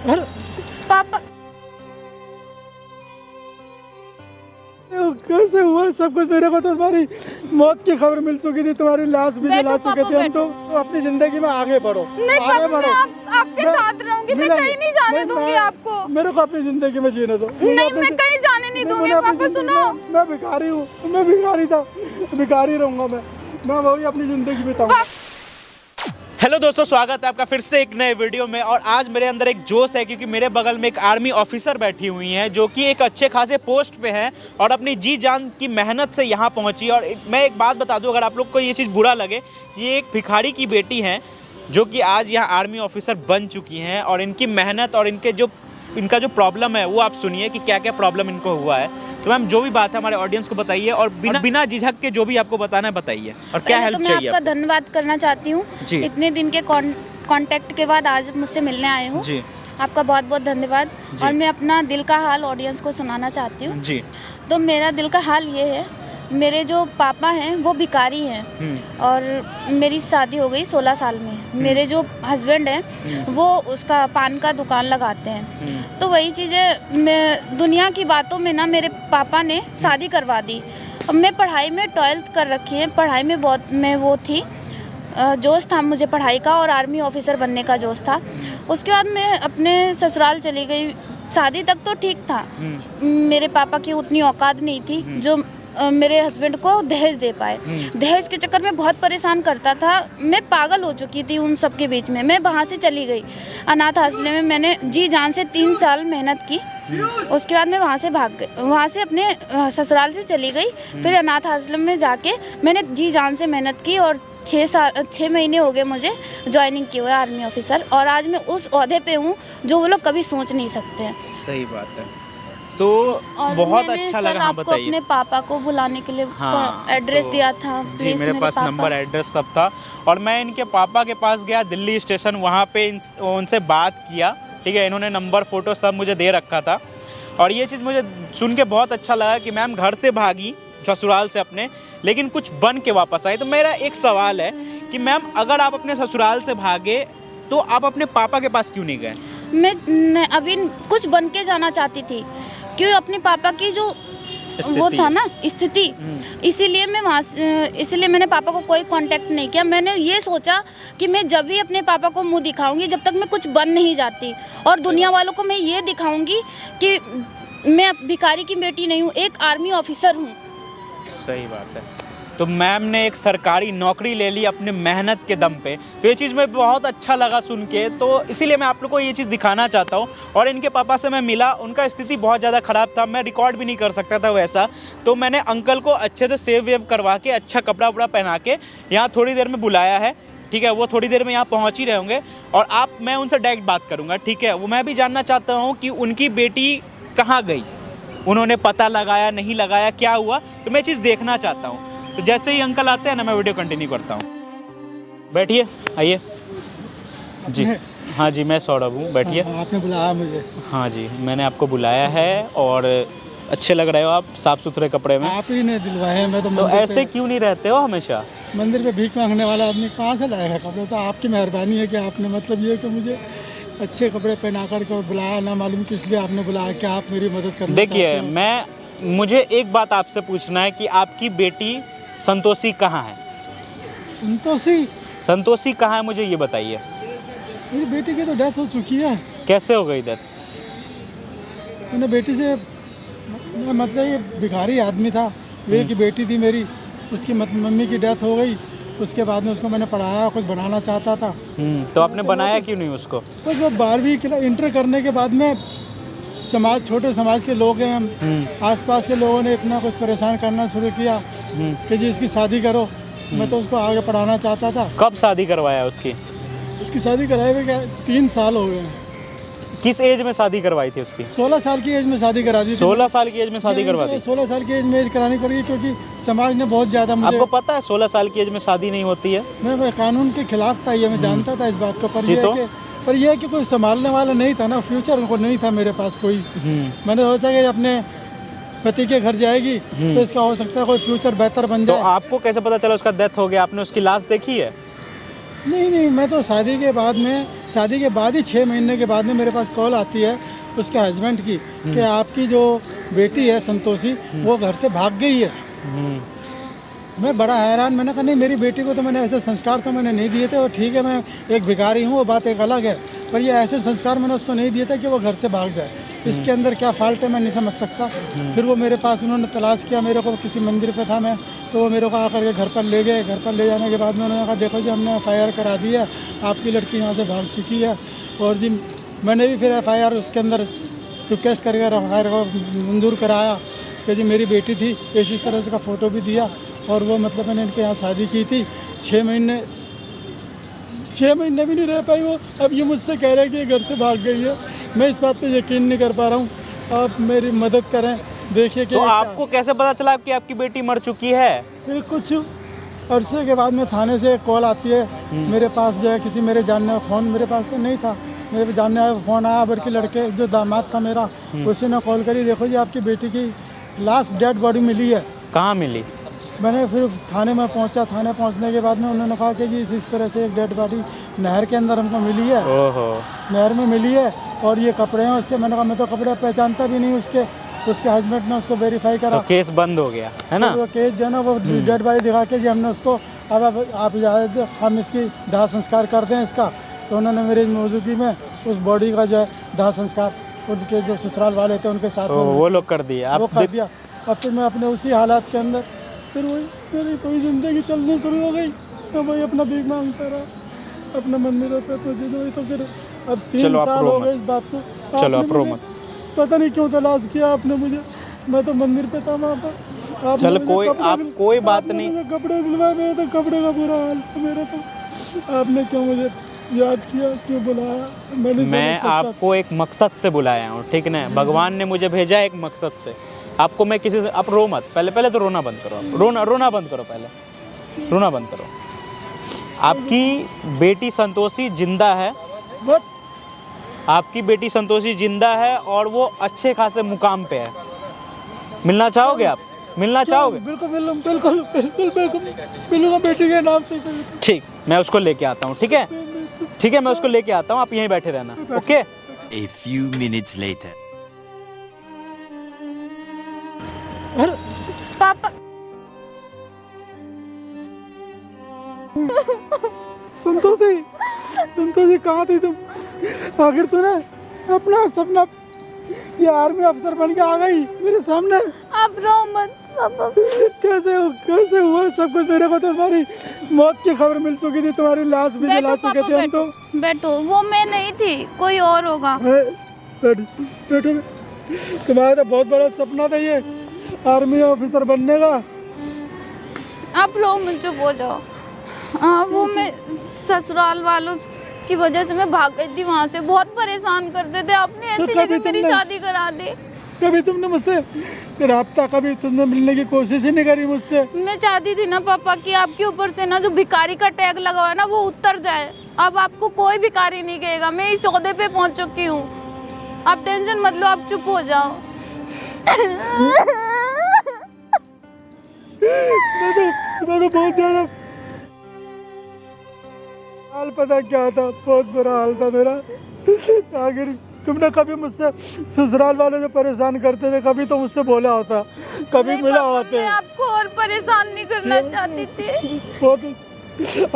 पापा कैसे हुआ सब कुछ? मेरे को तो तुम्हारी मौत की खबर मिल चुकी थी, तुम्हारी लाश भी जला चुके थे हम। तो अपनी जिंदगी में आगे बढ़ो। नहीं आगे पापा, मैं आपके साथ रहूंगी, मैं कहीं नहीं जाने दूंगी आपको। मेरे को अपनी जिंदगी में जीने दो। नहीं, मैं कहीं जाने नहीं दूंगी पापा। सुनो, मैं भिखारी हूँ, मैं भिखारी था, भिखारी रहूंगा मैं वही अपनी जिंदगी बिताऊंगा। हेलो दोस्तों, स्वागत है आपका फिर से एक नए वीडियो में। और आज मेरे अंदर एक जोश है क्योंकि मेरे बगल में एक आर्मी ऑफिसर बैठी हुई हैं जो कि एक अच्छे खासे पोस्ट पे हैं और अपनी जी जान की मेहनत से यहाँ पहुँची। और मैं एक बात बता दूं, अगर आप लोग को ये चीज़ बुरा लगे, ये एक भिखारी की बेटी हैं जो कि आज यहाँ आर्मी ऑफिसर बन चुकी हैं। और इनकी मेहनत और इनका जो प्रॉब्लम है वो आप सुनिए कि क्या क्या प्रॉब्लम इनको हुआ है। तो मैम जो भी बात है हमारे ऑडियंस को बताइए और बिना झिझक के जो भी आपको बताना है बताइए। और क्या हेल्प चाहिए? मैं आपका धन्यवाद करना चाहती हूँ, इतने दिन के कांटेक्ट के बाद आज मुझसे मिलने आए हो जी। आपका बहुत बहुत धन्यवाद। और मैं अपना दिल का हाल ऑडियंस को सुनाना चाहती हूँ जी। तो मेरा दिल का हाल ये है, मेरे जो पापा हैं वो भिखारी हैं और मेरी शादी हो गई 16 साल में। मेरे जो हस्बैंड हैं वो उसका पान का दुकान लगाते हैं। तो वही चीज़ें, मैं दुनिया की बातों में ना मेरे पापा ने शादी करवा दी। अब मैं पढ़ाई में 12th कर रखी है, पढ़ाई में बहुत मैं वो थी, जोश था मुझे पढ़ाई का और आर्मी ऑफिसर बनने का जोश था। उसके बाद मैं अपने ससुराल चली गई। शादी तक तो ठीक था, मेरे पापा की उतनी औकात नहीं थी जो मेरे हस्बैंड को दहेज दे पाए। दहेज के चक्कर में बहुत परेशान करता था, मैं पागल हो चुकी थी उन सब के बीच में। मैं वहाँ से चली गई अनाथ आश्रम में, मैंने जी जान से 3 साल मेहनत की। उसके बाद मैं वहाँ से भाग गई, वहाँ से अपने ससुराल से चली गई। फिर अनाथ आश्रम में जाके मैंने जी जान से मेहनत की और 6 महीने हो गए मुझे ज्वाइनिंग किए हुए आर्मी ऑफिसर। और आज मैं उस ओहदे पे हूँ जो वो लोग कभी सोच नहीं सकते हैं। सही बात है। तो बहुत अच्छा लगा। हाँ, आपको अपने पापा को बुलाने के लिए एड्रेस दिया था, जी मेरे पास नंबर एड्रेस सब था। और मैं इनके पापा के पास गया दिल्ली स्टेशन, वहाँ पे उनसे बात किया। ठीक है, इन्होंने नंबर फ़ोटो सब मुझे दे रखा था। और ये चीज़ मुझे सुन के बहुत अच्छा लगा कि मैम घर से भागी ससुराल से अपने, लेकिन कुछ बन के वापस आई। तो मेरा एक सवाल है कि मैम अगर आप अपने ससुराल से भागे तो आप अपने पापा के पास क्यों नहीं गए? मैं अभी कुछ बन के जाना चाहती थी, क्यों अपने पापा की जो वो था ना स्थिति, इसीलिए मैं इसीलिए मैंने पापा को कोई कांटेक्ट नहीं किया। मैंने ये सोचा कि मैं जब भी अपने पापा को मुंह दिखाऊंगी जब तक मैं कुछ बन नहीं जाती, और दुनिया वालों को मैं ये दिखाऊंगी कि मैं भिखारी की बेटी नहीं हूँ, एक आर्मी ऑफिसर हूँ। सही बात है। तो मैम ने एक सरकारी नौकरी ले ली अपने मेहनत के दम पे। तो ये चीज़ में बहुत अच्छा लगा सुन के, तो इसीलिए मैं आप लोग को ये चीज़ दिखाना चाहता हूँ। और इनके पापा से मैं मिला, उनका स्थिति बहुत ज़्यादा ख़राब था, मैं रिकॉर्ड भी नहीं कर सकता था वैसा। तो मैंने अंकल को अच्छे से सेव वेव करवा के, अच्छा कपड़ा वपड़ा पहना के यहाँ थोड़ी देर में बुलाया है। ठीक है, वो थोड़ी देर में यहाँ पहुँच ही रहे होंगे और मैं उनसे डायरेक्ट बात करूँगा। ठीक है, वो मैं भी जानना चाहता हूँ कि उनकी बेटी कहाँ गई, उन्होंने पता लगाया नहीं लगाया, क्या हुआ, तो मैं चीज़ देखना चाहता हूँ। तो जैसे ही अंकल आते हैं ना, मैं वीडियो कंटिन्यू करता हूँ। बैठिए, आइए जी। हाँ जी, मैं सौरभ हूँ, बैठिए। आपने बुलाया मुझे? हाँ जी, मैंने आपको बुलाया है और अच्छे लग रहे हो आप, साफ़ सुथरे कपड़े में। आप ही ने दिलवाए। मैं तो ऐसे क्यों नहीं रहते हो हमेशा? मंदिर पे भीख मांगने वाला आदमी कहाँ से लाएगा कपड़े? तो आपकी मेहरबानी है कि आपने मतलब ये कि मुझे अच्छे कपड़े पहना करके बुलाया। ना मालूम किस लिए आपने बुलाया, क्या आप मेरी मदद करना? देखिए, मुझे एक बात आपसे पूछना है कि आपकी बेटी संतोषी कहाँ है? संतोषी कहाँ है, मुझे ये बताइए। मेरी बेटी की तो डेथ हो चुकी है। कैसे हो गई डेथ? मैंने बेटी से मतलब ये भिखारी आदमी था, वे की बेटी थी मेरी, उसकी मम्मी की डेथ हो गई। उसके बाद में उसको मैंने पढ़ाया, कुछ बनाना चाहता था। तो आपने बनाया क्यों नहीं उसको? कुछ वो 12वीं इंटर करने के बाद में छोटे समाज के लोग हैं हम, आसपास के लोगों ने इतना कुछ परेशान करना शुरू किया कि जी इसकी शादी करो। मैं तो उसको आगे पढ़ाना चाहता था। कब शादी करवाया उसकी? उसकी शादी कराए हुए 3 साल हो गए। किस एज में शादी करवाई थी उसकी? 16 साल की एज में शादी करा दी। 16 साल की एज में शादी करवा दी? 16 साल की एज में करानी पड़ी क्योंकि समाज ने बहुत ज़्यादा मुझे। आपको पता है 16 साल की एज में शादी नहीं होती है? मैं कानून के खिलाफ था, ये मैं जानता था इस बात को। पर यह है कि कोई संभालने वाला नहीं था ना, फ्यूचर को नहीं था मेरे पास कोई। मैंने सोचा कि अपने पति के घर जाएगी तो इसका हो सकता है कोई फ्यूचर बेहतर बन जाए। तो आपको कैसे पता चला उसका डेथ हो गया? आपने उसकी लाश देखी है? नहीं, मैं तो शादी के बाद ही 6 महीने के बाद में मेरे पास कॉल आती है उसके हस्बैंड की कि आपकी जो बेटी है संतोषी वो घर से भाग गई है। मैं बड़ा हैरान, मैंने कहा नहीं, मेरी बेटी को तो मैंने ऐसे संस्कार तो मैंने नहीं दिए थे। और ठीक है, मैं एक भिखारी हूँ, वो बात एक अलग है, पर ये ऐसे संस्कार मैंने उसको नहीं दिए थे कि वो घर से भाग जाए। इसके अंदर क्या फॉल्ट है मैं नहीं समझ सकता। फिर वो मेरे पास उन्होंने तलाश किया, मेरे को किसी मंदिर पे था मैं, तो वो मेरे को आकर के घर पर ले गए। घर पर ले जाने के बाद में उन्होंने कहा देखो जी हमने FIR करा दी है, आपकी लड़की यहाँ से भाग चुकी है। और जी मैंने भी फिर FIR उसके अंदर रिक्वेस्ट करके FIR को मंजूर कराया कि जी मेरी बेटी थी, इस तरह से का फ़ोटो भी दिया। और वो मतलब मैंने इनके यहाँ शादी की थी, 6 महीने भी नहीं रह पाई वो। अब ये मुझसे कह रहे हैं कि ये घर से भाग गई है। मैं इस बात पे यकीन नहीं कर पा रहा हूँ, आप मेरी मदद करें। देखिए कि तो आपको कैसे पता चला कि आपकी बेटी मर चुकी है? फिर कुछ अरसे के बाद में थाने से एक कॉल आती है मेरे पास, जो है किसी मेरे जानने का फ़ोन, मेरे पास तो नहीं था, मेरे जानने का फ़ोन आया, बल्कि लड़के जो दामाद था मेरा उसी ने कॉल करी, देखो जी आपकी बेटी की लास्ट डेड बॉडी मिली है। कहाँ मिली? मैंने फिर थाने में पहुंचा। थाने पहुंचने के बाद में उन्होंने कहा कि जी इस तरह से एक डेड बॉडी नहर के अंदर हमको मिली है। ओहो। नहर में मिली है और ये कपड़े हैं उसके। मैंने कहा मैं तो कपड़े पहचानता भी नहीं उसके। उसके हस्बैंड ने उसको वेरीफाई करा, तो केस बंद हो गया है ना? तो केस जो है ना वो डेड बॉडी दिखा के जी हमने उसको अब आप इजाज़त हम इसकी दाह संस्कार कर दें इसका। तो उन्होंने मेरी मौजूदगी में उस बॉडी का जो है दाह संस्कार उनके जो ससुराल वाले थे उनके साथ वो लोग कर दिया, वो कर दिया। अब फिर मैं अपने उसी हालात के अंदर फिर वही मेरी कोई ज़िंदगी चलनी शुरू हो गई। मैं वही अपना भीख मांगता रहा, अपने मंदिरों पे मस्जिदों में। तो फिर अब 3 साल हो गए इस बात को। चलो अप्रो मत, पता नहीं क्यों तलाश किया आपने मुझे, मैं तो मंदिर पे था वहाँ पर। चल कोई बात नहीं। मुझे कपड़े दिलवाए, मेरे तो कपड़े का बुरा हाल था मेरा। तो आपने क्यों मुझे याद किया, क्यों बुलाया? मैं आपको एक मकसद से बुलाया हूँ, ठीक ना? भगवान ने मुझे भेजा एक मकसद से। आपको मैं किसी से, आप रो मत, पहले तो रोना बंद करो, रोना बंद करो, पहले रोना बंद करो। आपकी बेटी संतोषी जिंदा है, आपकी बेटी संतोषी जिंदा है और वो अच्छे खासे मुकाम पे है। मिलना चाहोगे आप? मिलना चाहोगे? बिल्कुल बेटी के नाम से। ठीक, मैं उसको लेके आता हूँ, ठीक है? ठीक है, मैं उसको लेके आता हूँ, आप यहीं बैठे रहना, okay? A few minutes later. पापा संतोषी कहाँ थी तुम? आखिर तूने अपना सपना, ये आर्मी अफसर बन के आ गई मेरे सामने। आप रो मत पापा। कैसे हुआ सब कुछ? मेरे को तो तुम्हारी मौत की खबर मिल चुकी थी, तुम्हारी लाश भी जला चुके थे हम तो। बैठो, वो मैं नहीं थी, कोई और होगा। बैठो। तुम्हारा तो बहुत बड़ा सपना था ये आर्मी ऑफिसर बनने का। आप रो मत, चुप हो जाओ। हाँ, वो मैं ससुराल वालों की वजह से मैं भाग गई थी वहाँ से, बहुत परेशान करते थे। आपने ऐसी जगह मेरी शादी करा दी। कभी तुमने मुझसे राब्ता, कभी तुमने मिलने की कोशिश ही नहीं करी मुझसे? मैं चाहती थी ना पापा कि आपके ऊपर से ना जो भिखारी का टैग लगा हुआ है ना वो उतर जाए। अब आपको कोई भिखारी नहीं कहेगा। मैं इस ओहदे पे पहुँच चुकी हूँ, आप टेंशन मत लो, आप चुप हो जाओ। मैं तो बहुत ज्यादा हाल, पता क्या था, बहुत बुरा हाल था मेरा। आखिर तुमने कभी मुझसे, ससुराल वाले जो परेशान करते थे, कभी तो मुझसे बोला होता, कभी मिला होता। मैं आपको और परेशान नहीं करना चाहती थी। बहुत।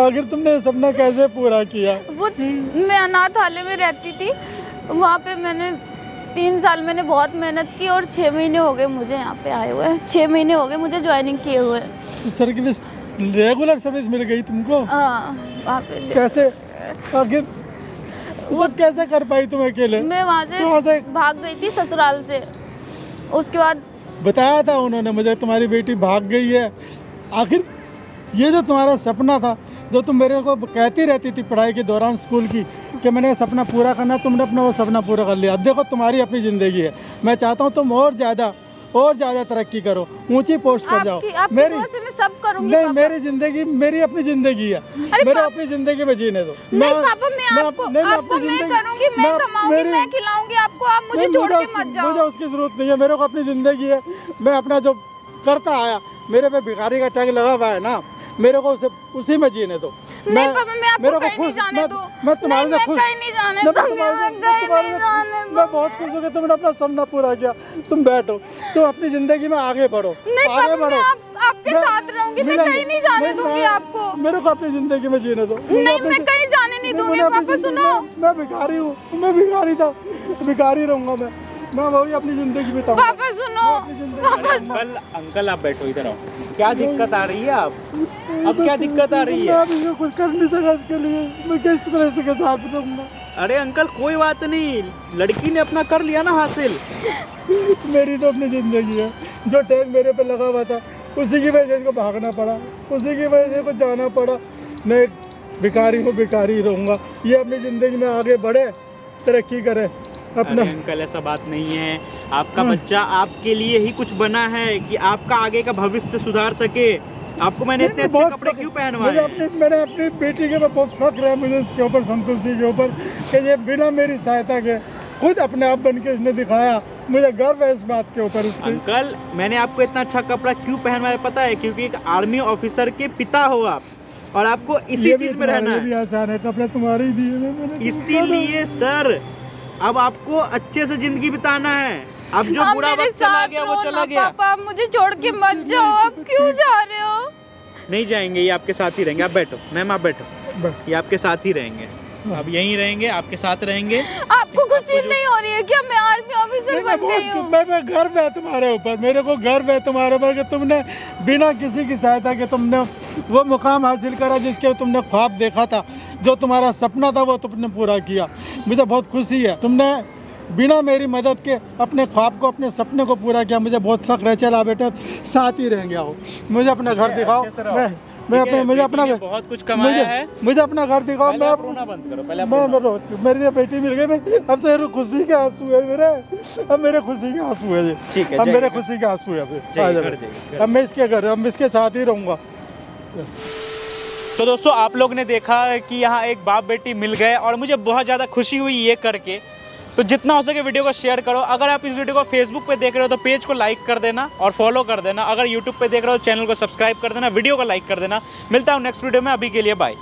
आखिर तुमने ये सपना कैसे पूरा किया? वो मैं अनाथालय में रहती थी, वहाँ पे मैंने 3 साल मैंने बहुत मेहनत की और 6 महीने हो गए मुझे यहाँ पे आए हुए। 6 महीने हो गए मुझे ज्वाइनिंग किए हुए। सर्विस, रेगुलर सर्विस मिल गई तुमको? हाँ, वहाँ पे कैसे? आखिर वो कैसे कर पाई तुम अकेले? मैं वहाँ से भाग गई थी ससुराल से। उसके बाद बताया था उन्होंने मुझे तुम्हारी बेटी भाग गई है। आखिर ये जो तुम्हारा सपना था, जो तुम मेरे को कहती रहती थी पढ़ाई के दौरान स्कूल की कि मैंने सपना पूरा करना, तुमने अपना वो सपना पूरा कर लिया। अब देखो तुम्हारी अपनी ज़िंदगी है। मैं चाहता हूँ तुम और ज़्यादा तरक्की करो, ऊंची पोस्ट पर जाओ। मेरी मैं सब करूंगी। नहीं, मेरी ज़िंदगी मेरी अपनी ज़िंदगी है, मेरे अपनी ज़िंदगी में जीने दो। नहीं पापा, मैं आपको मैं करूंगी, मैं कमाऊंगी, मैं खिलाऊंगी आपको। आप मुझे छोड़ के मत जाओ। मुझे उसकी ज़रूरत नहीं है, मेरे को अपनी ज़िंदगी है। मैं अपना जो करता आया, मेरे पे भिखारी का टैग लगा हुआ है ना, मेरे को उसी में जीने दो। नहीं पापा, मैं आपको कहीं नहीं जाने दूँ। मैं तुम्हारे से खुश, कहीं नहीं जाने मैं दूँगी, मैं बहुत खुश हूँ कि तुमने अपना सपना पूरा किया। तुम बैठो, तुम अपनी जिंदगी में आगे बढ़ो, नहीं आगे पापा, बढ़ो। मैं आपके साथ रहूंगी, मैं कहीं नहीं जाने दूंगी आपको। मेरे को अपनी जिंदगी में जीने दो। नहीं, मैं कहीं जाने नहीं दूंगी पापा। सुनो, मैं भिखारी हूँ, मैं भिखारी था, भिखारी रहूंगा मैं वही अपनी जिंदगी बिताऊंगा। पापा सुनो, पापा अंकल आप बैठो, इधर आओ। क्या दिक्कत आ रही है अब क्या दिक्कत आ रही है? मैं कुछ कर नहीं सका इसके लिए, मैं किस तरह से के साथ रहूंगा। अरे अंकल कोई बात नहीं, लड़की ने अपना कर लिया ना हासिल। मेरी तो अपनी जिंदगी है, जो टैग मेरे पे लगा हुआ था उसी की वजह से इसको भागना पड़ा, उसी की वजह से को जाना पड़ा। मैं भिखारी हूँ, भिखारी रहूँगा। ये अपनी ज़िंदगी में आगे बढ़े, तरक्की करे अपना। अरे अंकल ऐसा बात नहीं है, आपका बच्चा आपके लिए ही कुछ बना है कि आपका आगे का भविष्य सुधार सके। आपको मैंने इतने अच्छे कपड़े क्यों पहनवाए हैं? मैंने अपनी बेटी के बहुत फख्र है मुझे इसके ऊपर, संतोषी के ऊपर, कि ये बिना मेरी सहायता के खुद अपने आप बन के इसने दिखाया। मुझे गर्व है इस बात के ऊपर। अंकल मैंने आपको इतना अच्छा कपड़ा क्यों पहनवाया पता है? क्योंकि एक आर्मी ऑफिसर के पिता हो आप, और आपको इसी चीज में रहना है। ये भी आसान है, कपड़े तुम्हारे ही दिए मैंने। इसीलिए सर अब आपको अच्छे से जिंदगी बिताना है। अब जो बुरा वक्त चला गया वो चला गया। पापा मुझे छोड़ के मत जाओ, आप क्यों जा रहे हो? नहीं जाएंगे, ये आपके साथ ही रहेंगे। आप बैठो मैम, आप बैठो, ये आपके साथ ही रहेंगे। अब यहीं रहेंगे, आपके साथ रहेंगे। आपको खुशी नहीं हो रही है क्या? मैं आर्मी ऑफिसर बन गई हूँ। मैं गर्व है तुम्हारे ऊपर, मेरे को गर्व है तुम्हारे ऊपर कि तुमने बिना किसी की सहायता के तुमने वो मुकाम हासिल करा जिसके तुमने ख्वाब देखा था। जो तुम्हारा सपना था वो तुमने पूरा किया। मुझे बहुत खुशी है, तुमने बिना मेरी मदद के अपने ख्वाब को, अपने सपने को पूरा किया। मुझे बहुत फख्र है। चला बेटा साथ ही रहेंगे, आओ मुझे अपना घर दिखाओ। मैं अपने मुझे अपना बहुत कुछ कमाया है, मुझे अपना घर दिखाओ। मैं रोना बंद करो पहले। मेरी बेटी मिल गई, मैं अब से खुशी के आंसू है मेरे, अब मेरे खुशी के आंसू है। ठीक है, अब मेरे खुशी के आंसू है। अब मैं इसके घर, अब इसके साथ ही रहूँगा। तो दोस्तों आप लोग ने देखा कि यहाँ एक बाप बेटी मिल गए और मुझे बहुत ज़्यादा खुशी हुई ये करके। तो जितना हो सके वीडियो को शेयर करो। अगर आप इस वीडियो को फेसबुक पे देख रहे हो तो पेज को लाइक कर देना और फॉलो कर देना। अगर यूट्यूब पे देख रहे हो तो चैनल को सब्सक्राइब कर देना, वीडियो को लाइक कर देना। मिलता हूँ नेक्स्ट वीडियो में, अभी के लिए बाय।